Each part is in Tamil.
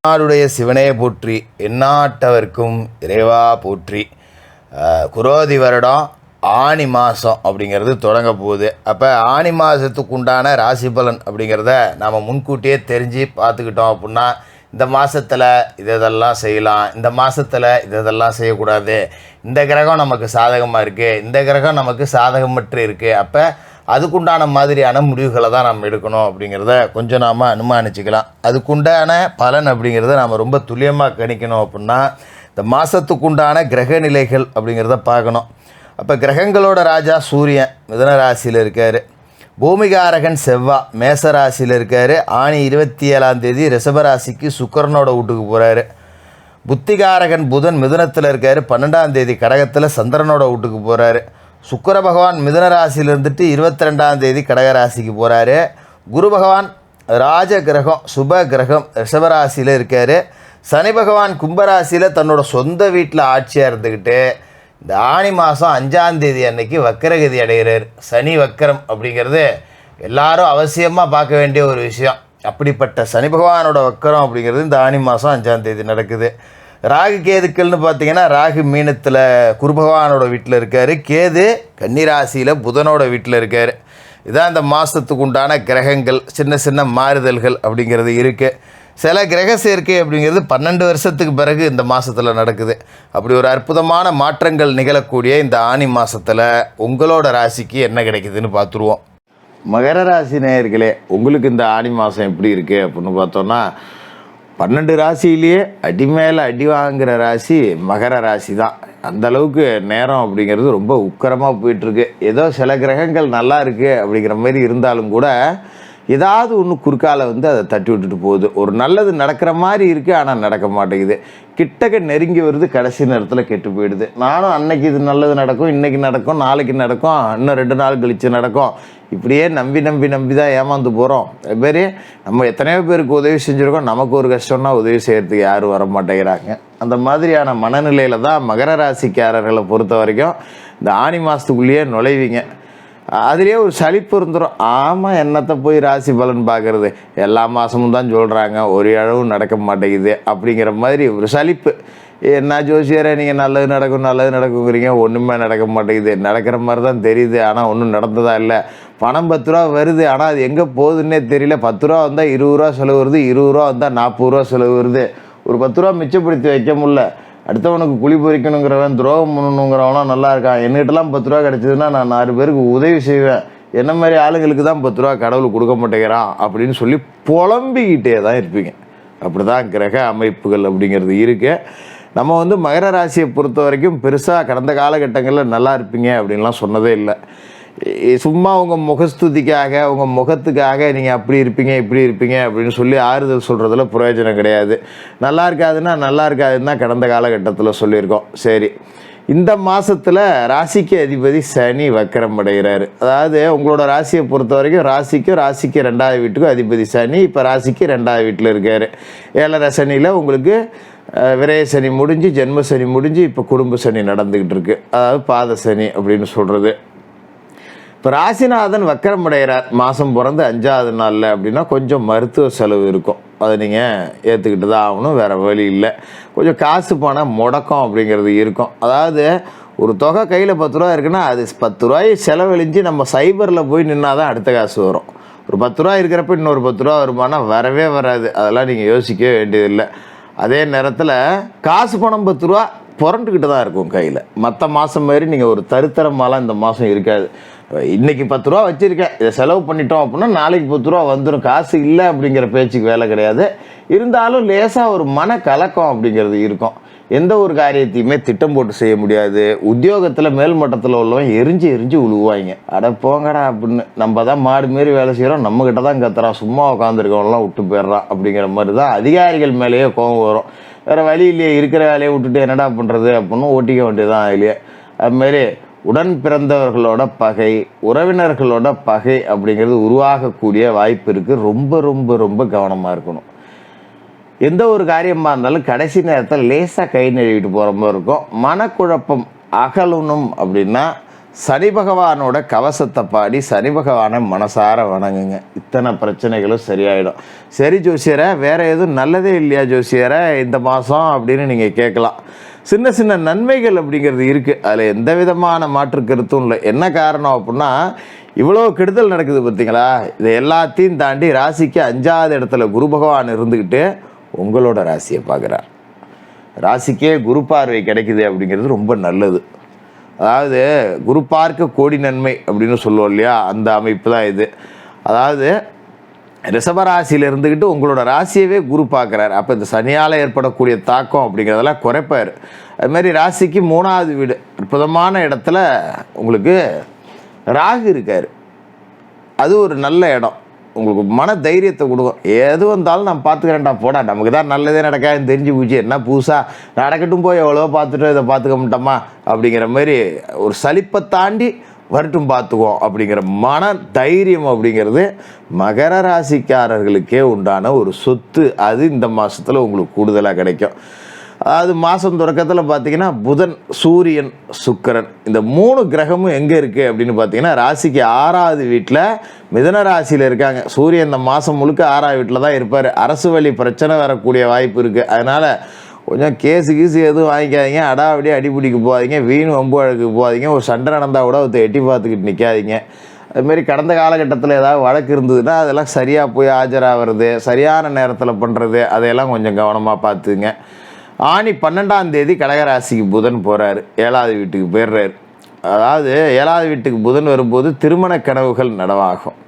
நாடுடைய சிவனே போற்றி, எந்நாட்டவர்க்கும் இறைவா போற்றி. குரோதி வருடம் ஆனி மாதம் அப்படிங்கிறது தொடங்க போகுது. அப்போ ஆனி மாதத்துக்கு உண்டான ராசி பலன் அப்படிங்கிறத நாம் முன்கூட்டியே தெரிஞ்சு பார்த்துக்கிட்டோம் அப்படின்னா, இந்த மாதத்தில் இதெல்லாம் செய்யலாம், இந்த மாதத்தில் இதெல்லாம் செய்யக்கூடாது, இந்த கிரகம் நமக்கு சாதகமாக இருக்குது, இந்த கிரகம் நமக்கு சாதகமற்று இருக்குது, அப்போ அதுக்குண்டான மாதிரியான முடிவுகளை தான் நம்ம எடுக்கணும் அப்படிங்கிறத கொஞ்சம் நாம் அனுமானிச்சிக்கலாம். அதுக்குண்டான பலன் அப்படிங்கிறத நாம் ரொம்ப துல்லியமாக கணிக்கணும் அப்படின்னா, இந்த மாதத்துக்குண்டான கிரக நிலைகள் அப்படிங்கிறத பார்க்கணும். அப்போ கிரகங்களோட ராஜா சூரியன் மிதுன ராசியில் இருக்கார், பூமிகாரகன் செவ்வாய் மேச ராசியில் இருக்கார், ஆனி 27 ரிஷபராசிக்கு சுக்கிரனோட வீட்டுக்கு போகிறாரு, புத்திகாரகன் புதன் மிதுனத்தில் இருக்கார், 12 கடகத்தில் சந்திரனோட வீட்டுக்கு போகிறாரு, சுக்கிர பகவான் மிதுன ராசியில் இருந்துட்டு 22 கடகராசிக்கு போகிறாரு, குரு பகவான் ராஜ கிரகம் சுப கிரகம் ரிஷபராசியில் இருக்கார், சனி பகவான் கும்பராசியில் தன்னோட சொந்த வீட்டில் ஆட்சியாக இருந்துக்கிட்டு இந்த ஆனி மாதம் 5 அன்னைக்கு வக்கரகதி அடைகிறார். சனி வக்கரம் அப்படிங்கிறது எல்லாரும் அவசியமாக பார்க்க வேண்டிய ஒரு விஷயம். அப்படிப்பட்ட சனி பகவானோட வக்கரம் அப்படிங்கிறது இந்த ஆனி மாதம் 5 நடக்குது. ராகு கேதுக்கள்னு பார்த்தீங்கன்னா, ராகு மீனத்தில் குரு பகவானோட வீட்டில் இருக்கார், கேது கன்னிராசியில் புதனோட வீட்டில் இருக்கார். இதான் இந்த மாதத்துக்கு உண்டான கிரகங்கள். சின்ன சின்ன மாறுதல்கள் அப்படிங்கிறது இருக்குது. சில கிரக சேர்க்கை அப்படிங்கிறது 12 வருஷத்துக்கு பிறகு இந்த மாதத்தில் நடக்குது. அப்படி ஒரு அற்புதமான மாற்றங்கள் நிகழக்கூடிய இந்த ஆனி மாதத்தில் உங்களோட ராசிக்கு என்ன கிடைக்குதுன்னு பார்த்துருவோம். மகர ராசி நேயர்களே, உங்களுக்கு இந்த ஆனி மாதம் எப்படி இருக்குது அப்படின்னு பார்த்தோன்னா, 12 ராசியிலேயே அடி மேலே அடி வாங்குகிற ராசி மகர ராசி தான். அந்தளவுக்கு நேரம் அப்படிங்கிறது ரொம்ப உக்கரமாக போயிட்டுருக்கு. ஏதோ சில கிரகங்கள் நல்லா இருக்குது அப்படிங்கிற மாதிரி இருந்தாலும் கூட ஏதாவது ஒன்று குறுக்கால அதை தட்டி விட்டுட்டு போகுது. ஒரு நல்லது நடக்கிற மாதிரி இருக்குது, ஆனால் நடக்க மாட்டேங்குது. கிட்டக்க நெருங்கி வருது, கடைசி நேரத்தில் கெட்டு போயிடுது. நானும் அன்னைக்கு இது நல்லது நடக்கும், இன்றைக்கி நடக்கும், நாளைக்கு நடக்கும், இன்னும் 2 நாள் கழித்து நடக்கும், இப்படியே நம்பி நம்பி நம்பி தான் ஏமாந்து போகிறோம். அதுமாரி நம்ம எத்தனையோ பேருக்கு உதவி செஞ்சுருக்கோம், நமக்கு ஒரு கஷ்டம்னா உதவி செய்கிறதுக்கு யாரும் வர மாட்டேங்கிறாங்க. அந்த மாதிரியான மனநிலையில் தான் மகர ராசிக்காரர்களை பொறுத்த வரைக்கும் இந்த ஆனி மாதத்துக்குள்ளேயே நுழைவீங்க. அதுலேயே ஒரு சலிப்பு இருந்துடும். ஆமாம், என்னத்தை போய் ராசி பலன் பார்க்குறது, எல்லா மாதமும் தான் சொல்கிறாங்க, ஒரு அளவும் நடக்க மாட்டேங்குது அப்படிங்கிற மாதிரி ஒரு சலிப்பு. என்ன ஜோசியரே, நீங்கள் நல்லது நடக்குங்கிறீங்க, ஒன்றுமே நடக்க மாட்டேங்குது, நடக்கிற மாதிரி தான் தெரியுது, ஆனால் ஒன்றும் நடந்ததா இல்லை. பணம் 10 ரூபா வருது, ஆனால் அது எங்கே போகுதுன்னே தெரியல. 10 ரூபா வந்தால் 20 ரூபா செலவு வருது, 20 ரூபா வந்தால் 40 ரூபா செலவு வருது. ஒரு 10 ரூபா மிச்சப்படுத்தி வைக்க முடியல. அடுத்தவனுக்கு குழி பொறிக்கணுங்கிறவன், துரோகம் பண்ணணுங்கிறவனாம் நல்லா இருக்கான். என்கிட்டலாம் 10 ரூபா கிடச்சிதுன்னா நான் 4 பேருக்கு உதவி செய்வேன், என்ன மாதிரி ஆளுங்களுக்கு தான் 10 ரூபா கடவுள் கொடுக்க மாட்டேங்கிறான் அப்படின்னு சொல்லி புலம்பிக்கிட்டே தான் இருப்பீங்க. அப்படி தான் கிரக அமைப்புகள் அப்படிங்கிறது இருக்குது. நம்ம மகர ராசியை பொறுத்த வரைக்கும் பெருசாக கடந்த காலகட்டங்களில் நல்லா இருப்பீங்க அப்படின்லாம் சொன்னதே இல்லை. சும்மா உங்கள் முகஸ்துதிக்காக, உங்கள் முகத்துக்காக நீங்கள் அப்படி இருப்பீங்க இப்படி இருப்பீங்க அப்படின்னு சொல்லி ஆறுதல் சொல்கிறதுல பிரயோஜனம் கிடையாது. நல்லா இருக்காதுன்னா நல்லா இருக்காதுன்னு தான் கடந்த காலகட்டத்தில் சொல்லியிருக்கோம். சரி, இந்த மாதத்தில் ராசிக்கு அதிபதி சனி வக்கரம் அடைகிறாரு. அதாவது உங்களோட ராசியை பொறுத்த வரைக்கும் ராசிக்கு 2வது வீட்டுக்கும் அதிபதி சனி இப்போ ராசிக்கு 2வது வீட்டில் இருக்கார். 7.5 சனியில் உங்களுக்கு விரய சனி முடிஞ்சு, ஜென்ம சனி முடிஞ்சு, இப்போ குடும்ப சனி நடந்துக்கிட்டு இருக்குது. அதாவது பாத சனி அப்படின்னு சொல்கிறது. இப்போ ராசிநாதன் வக்கரம் அடைகிறார் மாதம் பிறந்து 5வது நாளில் அப்படின்னா கொஞ்சம் மருத்துவ செலவு இருக்கும். அதை நீங்கள் ஏற்றுக்கிட்டு தான் ஆகணும், வேறு வழி இல்லை. கொஞ்சம் காசு பணம் முடக்கம் அப்படிங்கிறது இருக்கும். அதாவது ஒரு தொகை கையில் 10 ரூபா இருக்குன்னா அது 10 ரூபாயை செலவழிஞ்சு நம்ம சைபரில் போய் நின்னா தான் அடுத்த காசு வரும். ஒரு 10 ரூபா இருக்கிறப்ப இன்னொரு 10 ரூபா வருமானா வரவே வராது. அதெல்லாம் நீங்கள் யோசிக்கவே வேண்டியதில்லை. அதே நேரத்தில் காசு பணம் 10 ரூபா புரண்டுக்கிட்டு தான் இருக்கும் கையில். மற்ற மாதம் மாதிரி நீங்கள் ஒரு தருத்தரமாலாம் இந்த மாதம் இருக்காது. இன்றைக்கி 10 ரூபா வச்சுருக்கேன், இதை செலவு பண்ணிட்டோம் அப்படின்னா நாளைக்கு 10 ரூபா வந்துடும். காசு இல்லை அப்படிங்கிற பேச்சுக்கு வேலை கிடையாது. இருந்தாலும் லேசாக ஒரு மன கலக்கம் அப்படிங்கிறது இருக்கும். எந்த ஒரு காரியத்தையுமே திட்டம் போட்டு செய்ய முடியாது. உத்தியோகத்தில் மேல்மட்டத்தில் உள்ளவன் எரிஞ்சு உழுவாங்க. அட போங்கடா அப்படின்னு. நம்ம தான் மாடு மாரி வேலை செய்கிறோம், நம்மக்கிட்ட தான் கத்துறான், சும்மா உட்காந்துருக்கவன்லாம் விட்டு போயிடுறான் அப்படிங்கிற மாதிரி தான் அதிகாரிகள் மேலேயே கோபம் வரும். வேறு வழி இல்லையே, இருக்கிற வேலையை விட்டுட்டு என்னடா பண்ணுறது அப்படின்னு ஓட்டிக்க வேண்டியதான். அதுலேயே அதுமாரி உடன் பிறந்தவர்களோட பகை, உறவினர்களோட பகை அப்படிங்கிறது உருவாகக்கூடிய வாய்ப்பு இருக்குது. ரொம்ப ரொம்ப ரொம்ப கவனமாக இருக்கணும். எந்த ஒரு காரியமாக இருந்தாலும் கடைசி நேரத்தில் லேசாக கை நழுவிட்டு போகிற மாதிரி இருக்கும். மனக்குழப்பம் அகலணும் அப்படின்னா சனி பகவானோட கவசத்தை பாடி சனி பகவானை மனசார வணங்குங்க. இத்தனை பிரச்சனைகளும் சரியாயிடும். சரி ஜோசியரை, வேறு எதுவும் நல்லதே இல்லையா ஜோசியரை இந்த மாதம் அப்படின்னு நீங்கள் கேட்கலாம். சின்ன சின்ன நன்மைகள் அப்படிங்கிறது இருக்குது, அதில் எந்த விதமான மாற்று கருத்தும் இல்லை. என்ன காரணம் அப்படின்னா, இவ்வளோ கெடுதல் நடக்குது பார்த்தீங்களா, இதை எல்லாத்தையும் தாண்டி ராசிக்கு 5வது இடத்துல குரு பகவான் இருந்துக்கிட்டு உங்களோட ராசியை பார்க்குறார். ராசிக்கே குரு பார்வை கிடைக்குது அப்படிங்கிறது ரொம்ப நல்லது. அதாவது குரு பார்க்க கோடி நன்மை அப்படின்னு சொல்லுவோம் இல்லையா, அந்த அமைப்பு தான் இது. அதாவது ரிஷபராசியில் இருந்துக்கிட்டு உங்களோட ராசியவே குரு பார்க்குறாரு. அப்போ இந்த சனியால் ஏற்படக்கூடிய தாக்கம் அப்படிங்கிறதெல்லாம் குறைப்பார். அதுமாதிரி ராசிக்கு 3வது வீடு அற்புதமான இடத்துல உங்களுக்கு ராகு இருக்கார். அது ஒரு நல்ல இடம், உங்களுக்கு மன தைரியத்தை கொடுக்கும். எது வந்தாலும் நான் பார்த்துக்கிறேன்டா, போடா நமக்கு தான் நல்லதே நடக்காதுன்னு தெரிஞ்சு போச்சு, என்ன புதுசாக நடக்கட்டும், போய் எவ்வளோ பார்த்துட்டு இதை பார்த்துக்க மாட்டோமா அப்படிங்கிற மாதிரி ஒரு சலிப்பை தாண்டி வரட்டும் பார்த்துக்குவோம் அப்படிங்கிற மன தைரியம் அப்படிங்கிறது மகர ராசிக்காரர்களுக்கே உண்டான ஒரு சொத்து. அது இந்த மாதத்தில் உங்களுக்கு கூடுதலாக கிடைக்கும். அதாவது மாதம் தொடக்கத்தில் பார்த்தீங்கன்னா புதன், சூரியன், சுக்கிரன் இந்த 3 கிரகமும் எங்கே இருக்குது அப்படின்னு பார்த்தீங்கன்னா ராசிக்கு 6வது வீட்டில் மிதுன ராசியில் இருக்காங்க. சூரியன் இந்த மாதம் முழுக்க 6வது வீட்டில் தான் இருப்பார். அரசு வழி பிரச்சனை வரக்கூடிய வாய்ப்பு இருக்குது. அதனால் கொஞ்சம் கேஸு எதுவும் வாங்கிக்காதீங்க, அடாவடி அடிபிடிக்க போகாதீங்க, வீண் வம்பு வழக்கு போகாதீங்க, ஒரு சண்டை நடந்தால் கூட ஒருத்தர் எட்டி பார்த்துக்கிட்டு நிற்காதீங்க. அதுமாரி கடந்த காலகட்டத்தில் ஏதாவது வழக்கு இருந்ததுன்னா அதெல்லாம் சரியாக போய் ஆஜராகிறது, சரியான நேரத்தில் பண்ணுறது, அதையெல்லாம் கொஞ்சம் கவனமாக பார்த்துங்க. ஆனி 12ஆம் தேதி கடகராசிக்கு புதன் போகிறாரு, 7வது வீட்டுக்கு போயிடுறாரு. அதாவது 7வது வீட்டுக்கு புதன் வரும்போது திருமண கனவுகள் நடவாகும்,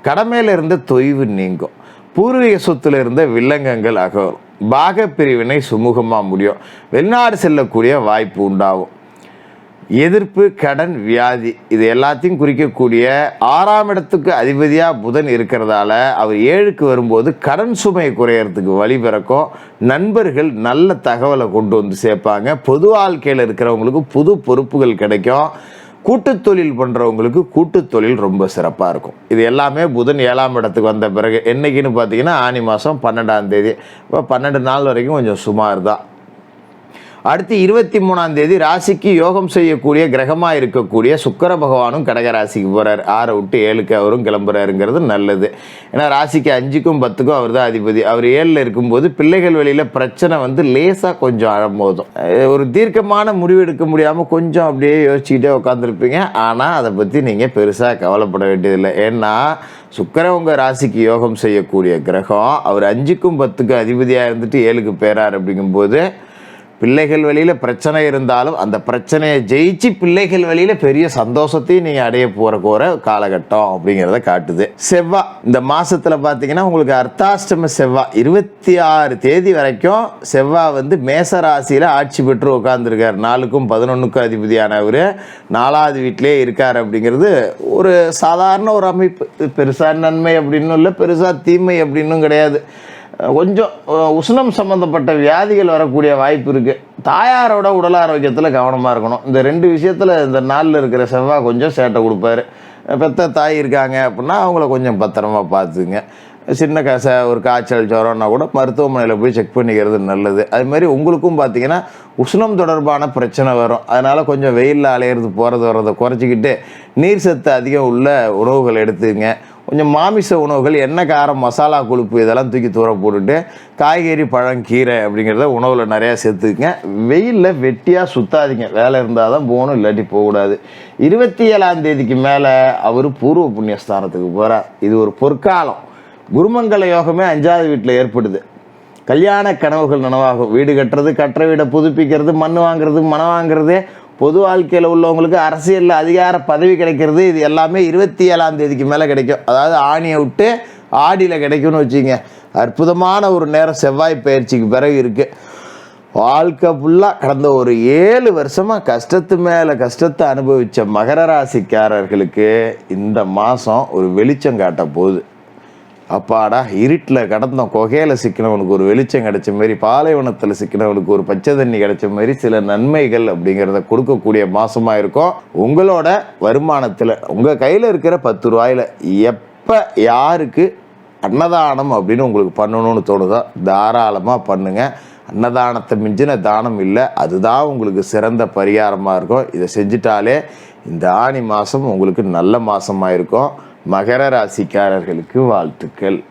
கடமையில் இருந்த தொய்வு நீங்கும், பூர்வீக சொத்துல இருந்த வில்லங்கங்கள் அகலும், பாகப்பிரிவினை சுமூகமாக முடியும், வெளிநாடு செல்லக்கூடிய வாய்ப்பு உண்டாகும். எதிர்ப்பு, கடன், வியாதி இது எல்லாத்தையும் குறிக்கக்கூடிய 6ஆம் இடத்துக்கு அதிபதியாக புதன் இருக்கிறதால அவர் 7க்கு வரும்போது கடன் சுமை குறையறதுக்கு வழி பிறக்கும். நண்பர்கள் நல்ல தகவலை கொண்டு வந்து சேர்ப்பாங்க. பொது வாழ்க்கையில் இருக்கிறவங்களுக்கு புது பொறுப்புகள் கிடைக்கும். கூட்டுத் தொழில் பண்ணுறவங்களுக்கு கூட்டுத் தொழில் ரொம்ப சிறப்பாக இருக்கும். இது எல்லாமே புதன் 7ஆம் இடத்துக்கு வந்த பிறகு என்னைக்குன்னு பார்த்தீங்கன்னா ஆனி மாதம் 12ஆம் தேதி. இப்போ 12 நாள் வரைக்கும் கொஞ்சம் சுமார் தான். அடுத்து 23ஆம் தேதி ராசிக்கு யோகம் செய்யக்கூடிய கிரகமாக இருக்கக்கூடிய சுக்கிர பகவானும் கடகராசிக்கு போகிறார். 6 விட்டு 7க்கு அவரும் கிளம்புறாருங்கிறது நல்லது. ஏன்னா ராசிக்கு 5க்கும் 10க்கும் அவர் தான் அதிபதி. அவர் 7ல் இருக்கும்போது பிள்ளைகள் வழியில் பிரச்சனை வந்து லேசாக கொஞ்சம் அழம்போதும், ஒரு தீர்க்கமான முடிவு எடுக்க முடியாமல் கொஞ்சம் அப்படியே யோசிச்சுக்கிட்டே உட்காந்துருப்பீங்க. ஆனால் அதை பற்றி நீங்கள் பெருசாக கவலைப்பட வேண்டியதில்லை. ஏன்னா சுக்கிரன் உங்கள் ராசிக்கு யோகம் செய்யக்கூடிய கிரகம், அவர் 5க்கும் 10க்கும் அதிபதியாக இருந்துட்டு 7க்கு போகிறார். அப்படிங்கும்போது பிள்ளைகள் வழியில் பிரச்சனை இருந்தாலும் அந்த பிரச்சனையை ஜெயிச்சு பிள்ளைகள் வழியில் பெரிய சந்தோஷத்தையும் நீங்கள் அடைய போகிற காலகட்டம் அப்படிங்கிறத காட்டுது. செவ்வாய் இந்த மாதத்தில் பார்த்தீங்கன்னா உங்களுக்கு அர்த்தாஷ்டம செவ்வாய் 26 தேதி வரைக்கும் செவ்வாய் வந்து மேச ராசியில் ஆட்சி பெற்று உட்காந்துருக்கார். 4க்கும் 11க்கும் அதிபதியானவர் 4வது வீட்டிலே இருக்கார். அப்படிங்கிறது ஒரு சாதாரண ஒரு அமைப்பு. பெருசாக நன்மை அப்படின்னு இல்லை, பெருசாக தீமை அப்படின்னும் கிடையாது. கொஞ்சம் உஷ்ணம் சம்மந்தப்பட்ட வியாதிகள் வரக்கூடிய வாய்ப்பு இருக்குது. தாயாரோட உடல் ஆரோக்கியத்தில் கவனமாக இருக்கணும். இந்த 2 விஷயத்தில் இந்த நாளில் இருக்கிற செவ்வாய் கொஞ்சம் சேட்டை கொடுப்பாரு. பெத்த தாய் இருக்காங்க அப்படின்னா அவங்கள கொஞ்சம் பத்திரமா பார்த்துங்க. சின்ன ஒரு காய்ச்சல் ஜுரம்னா கூட மருத்துவமனையில் போய் செக் பண்ணிக்கிறது நல்லது. அதுமாதிரி உங்களுக்கும் பார்த்தீங்கன்னா உஷ்ணம் தொடர்பான பிரச்சனை வரும். அதனால் கொஞ்சம் வெயிலில் அலையிறது போகிறது வர்றதை குறைச்சிக்கிட்டு நீர் சத்து அதிகம் உள்ள உணவுகள் எடுத்துங்க. கொஞ்சம் மாமிச உணவுகள், எண்ணெய், காரம், மசாலா, கொழுப்பு இதெல்லாம் தூக்கி தூர போட்டுட்டு காய்கறி, பழம், கீரை அப்படிங்கிறத உணவில் நிறையா சேர்த்துக்குங்க. வெயிலில் வெட்டியாக சுத்தாதீங்க. வேலை இருந்தால் தான் போகணும், இல்லாட்டி போகக்கூடாது. 27ஆம் தேதிக்கு மேலே அவர் பூர்வ புண்ணியஸ்தானத்துக்கு போகிறார். இது ஒரு பொற்காலம். குருமங்கல யோகமே 5வது வீட்டில் ஏற்படுது. கல்யாண கனவுகள் நனவாகும். வீடு கட்டுறது, கட்டுற வீடை புதுப்பிக்கிறது, மண் வாங்குறது, மனம் வாங்குறது, பொது வாழ்க்கையில் உள்ளவங்களுக்கு அரசியலில் அதிகார பதவி கிடைக்கிறது, இது எல்லாமே 27ஆம் தேதிக்கு மேலே கிடைக்கும். அதாவது ஆணியை விட்டு ஆடியில் கிடைக்கும்னு வச்சுங்க. அற்புதமான ஒரு நேரம் செவ்வாய் பயிற்சிக்கு பிறகு இருக்குது. வாழ்க்கை ஃபுல்லாக கடந்த ஒரு 7 வருஷமாக கஷ்டத்து மேலே கஷ்டத்தை அனுபவித்த மகர ராசிக்காரர்களுக்கு இந்த மாதம் ஒரு வெளிச்சம் காட்ட போகுது. அப்பாடா, இருட்டில் கடந்தோம், குகையில் சிக்கினவனுக்கு ஒரு வெளிச்சம் கிடைச்ச மாதிரி, பாலைவனத்தில் சிக்கினவனுக்கு ஒரு பச்சை தண்ணி கிடைச்ச மாதிரி சில நன்மைகள் அப்படிங்கிறத கொடுக்கக்கூடிய மாதமாக இருக்கும். உங்களோட வருமானத்தில் உங்கள் கையில் இருக்கிற 10 ரூபாயில் எப்போ யாருக்கு அன்னதானம் அப்படின்னு உங்களுக்கு பண்ணணும்னு தோணுதோ தாராளமாக பண்ணுங்கள். அன்னதானத்தை மிஞ்சின தானம் இல்லை, அதுதான் உங்களுக்கு சிறந்த பரிகாரமாக இருக்கும். இதை செஞ்சிட்டாலே இந்த ஆனி மாதம் உங்களுக்கு நல்ல மாதமாக இருக்கும். மகர ராசிக்காரர்களுக்கு வாழ்த்துக்கள்.